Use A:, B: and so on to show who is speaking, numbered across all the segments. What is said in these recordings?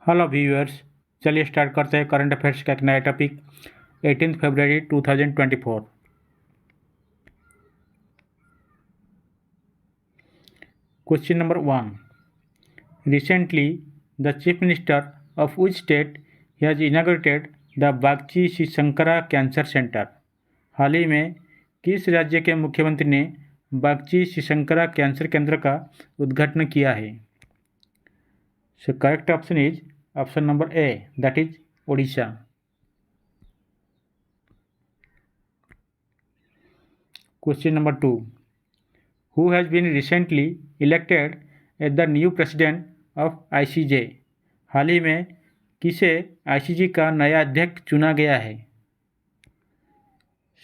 A: Hello viewers. चलिए start करते हैं करंट अफेयर्स का एक नया टॉपिक 18 फरवरी 2024। Question number 1। Recently the chief minister of which state has inaugurated the Bagchi Shishankara cancer centre. हाल ही में किस राज्य के मुख्यमंत्री ने बागची शिशंकरा कैंसर केंद्र का उद्घाटन किया है? So correct option is option number A, that is Odisha. Question number 2. Who has been recently elected as the new president of ICJ? हाल ही में किसे ICJ का नया अध्यक्ष चुना गया है?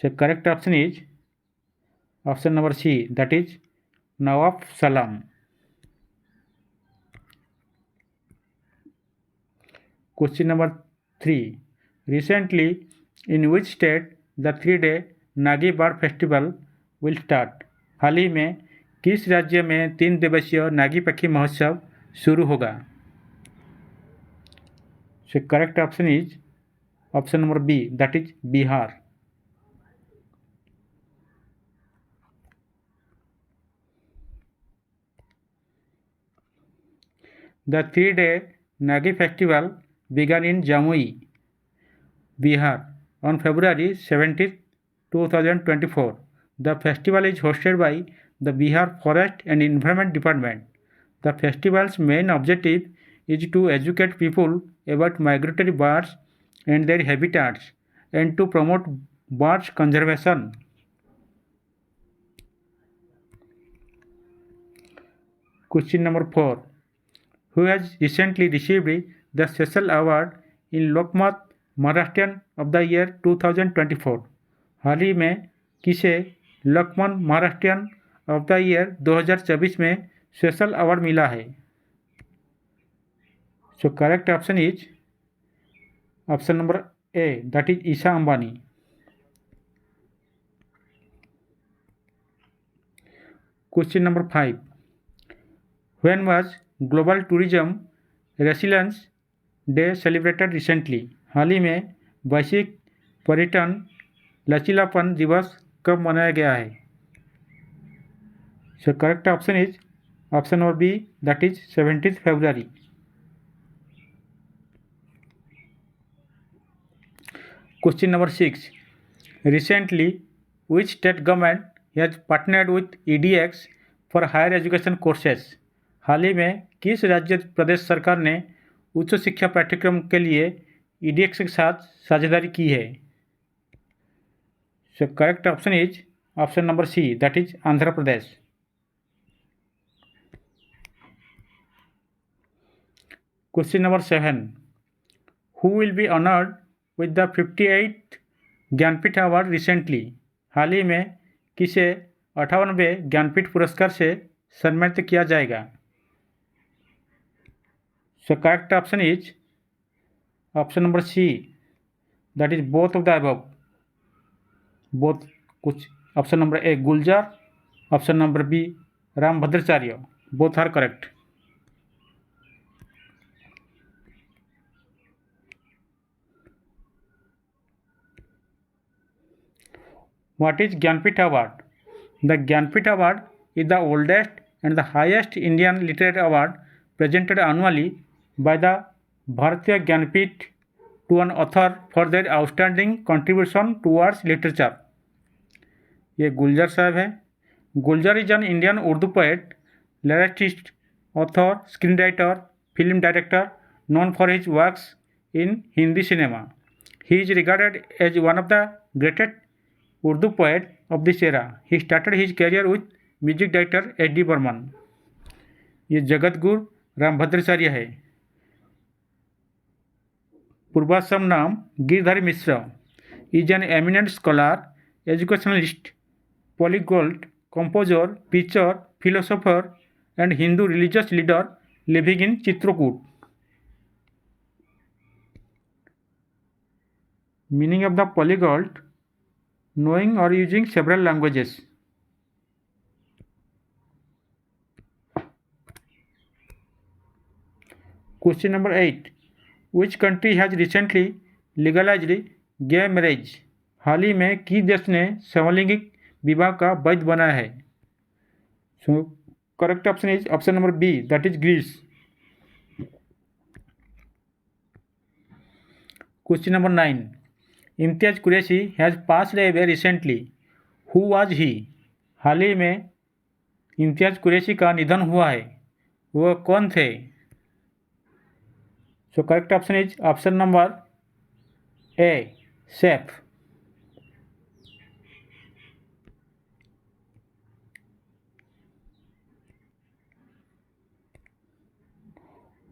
A: So correct option is option number C, that is Nawaf Salam. Question number 3. Recently, in which state the 3-day Nagi बाड़ फेस्टिवल विल स्टार्ट? हाल ही में किस राज्य में 3 दिवसीय नागी पक्षी महोत्सव शुरू होगा? So correct option is option number B, that is Bihar. The 3-day Nagi festival began in Jamui, Bihar on February 17, 2024. The festival is hosted by the Bihar Forest and Environment Department. The festival's main objective is to educate people about migratory birds and their habitats and to promote birds conservation. Question number 4. Who has recently received the Cecil Award in Lokmat Maharashtrian of the Year 2024? हाल ही में किसे Lokmat Maharashtrian of the year 2024 में सेसल award मिला है? So correct option is option number A, that is Isha Ambani. Question number 5. When was Global Tourism Resilience Day celebrated recently? हाल ही में वैश्विक पर्यटन लचीलापन दिवस कब मनाया गया है? So correct option is option number B, that is 17 February. Question number 6. Recently, which state government has partnered with EDX for higher education courses? हाल ही में किस राज्य प्रदेश सरकार ने उच्च शिक्षा पाठ्यक्रम के लिए EDX के साथ साझेदारी की है? So correct option is option number C, that is Andhra Pradesh. Question number 7. Who will be honored with the 58th Gyanpith award recently? हाल ही में किसे 58वें ज्ञानपीठ पुरस्कार से सम्मानित किया जाएगा? So correct option is option number C, that is both of the above. Both कुछ option number A Gulzar, option number B Rambhadracharya, both are correct. What is Gyanpith Award? The Gyanpith Award is the oldest and the highest Indian literary award presented annually by the Bharatiya Gyanpith to an author for their outstanding contribution towards literature. ये गुलजार साहब है। Gulzar is an Indian Urdu poet, lyricist, author, screen writer, film director known for his works in Hindi cinema. He is regarded as one of the greatest Urdu poet of this era. He started his career with music director S.D. Burman. ये जगत गुरु रामभद्राचार्य है। पूर्वाश्रम नाम Girdhar Mishra is an eminent scholar, educationalist, polyglot, composer, preacher, philosopher and Hindu religious leader living in Chitrakoot. Meaning of the polyglot: knowing or using several languages. Question number 8. Which country has recently legalised gay marriage? हाल ही में किस देश ने समलैंगिक विवाह का वैध बनाया है? So correct option is option number B, that is Greece. Question number 9. Imtiaz Qureshi has passed away recently. Who was he? हाल ही में इम्तियाज कुरैशी का निधन हुआ है, वह कौन थे? सो correct option is option number A, Saif.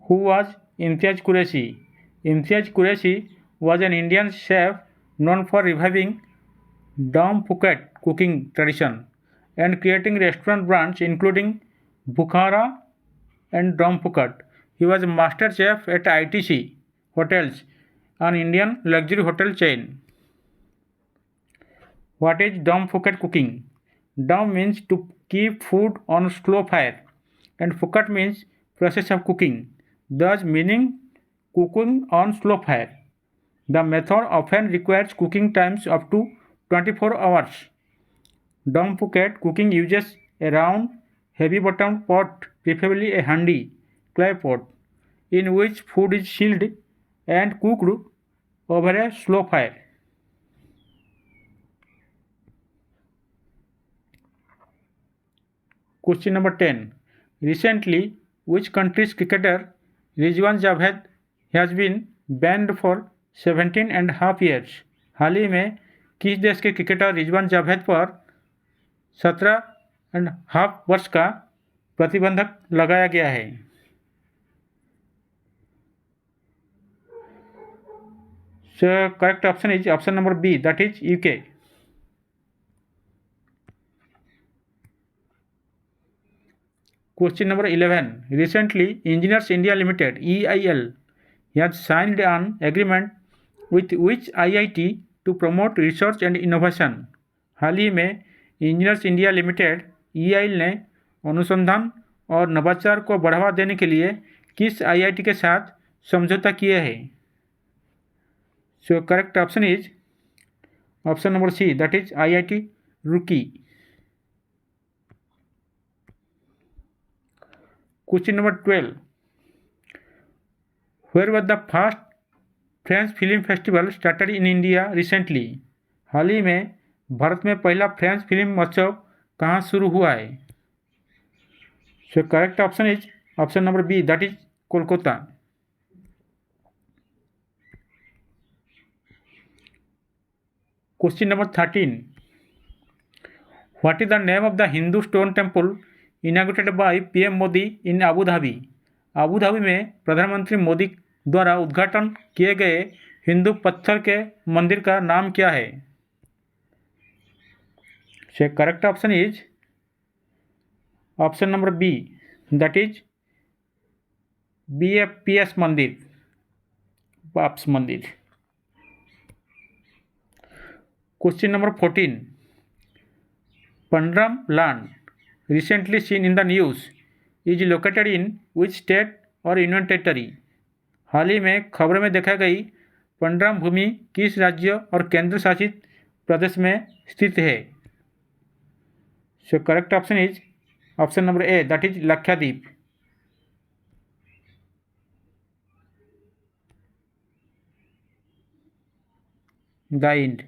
A: Who was Imtiaz Qureshi? Imtiaz Qureshi was an Indian chef known for reviving Dom Phuket cooking tradition and creating restaurant brands including Bukhara and Dom Phuket. He was a master chef at ITC Hotels, an Indian luxury hotel chain. What is Dom Phuket cooking? Dom means to keep food on slow fire and Phuket means process of cooking, thus meaning cooking on slow fire. The method often requires cooking times up to 24 hours. Dom Phuket cooking uses a round, heavy-bottomed pot, preferably a handy clay pot, in which food is chilled and cooked over a slow fire. Question number 10. Recently, which country's cricketer Rizwan Javed has been banned for 17.5 years? हाल ही में किस देश के cricketer Rizwan Javed पर 17.5 वर्ष का प्रतिबंधक लगाया गया है? So correct option is option number B, that is UK. Question number 11. Recently, Engineers India Limited (EIL) has signed an agreement with which IIT to promote research and innovation? हाल ही में इंजीनियर्स इंडिया लिमिटेड (EIL) ने अनुसंधान और नवाचार को बढ़ावा देने के लिए किस IIT के साथ समझौता किया है? So correct option is option number C, that is IIT Roorkee. Question number 12. Where was the first French film festival started in India recently? हाल ही में भारत में पहला फ्रेंच फिल्म महोत्सव कहाँ शुरू हुआ है? So correct option is option number B, that is Kolkata. Question number 13. What is the name of the Hindu stone temple inaugurated by PM Modi in Abu Dhabi? Abu Dhabi में प्रधानमंत्री मोदी द्वारा उद्घाटन किए गए हिंदू पत्थर के मंदिर का नाम क्या है? So correct option is option number B, that is BFPS Mandir, बाप्स मंदिर. Question number 14. Pandram land recently seen in the news is located in which state or union territory? हाल ही में खबरों में देखा गई पंडराम भूमि किस राज्य और केंद्र शासित प्रदेश में स्थित है? So correct option is option number A, that is Lakshadweep. The end.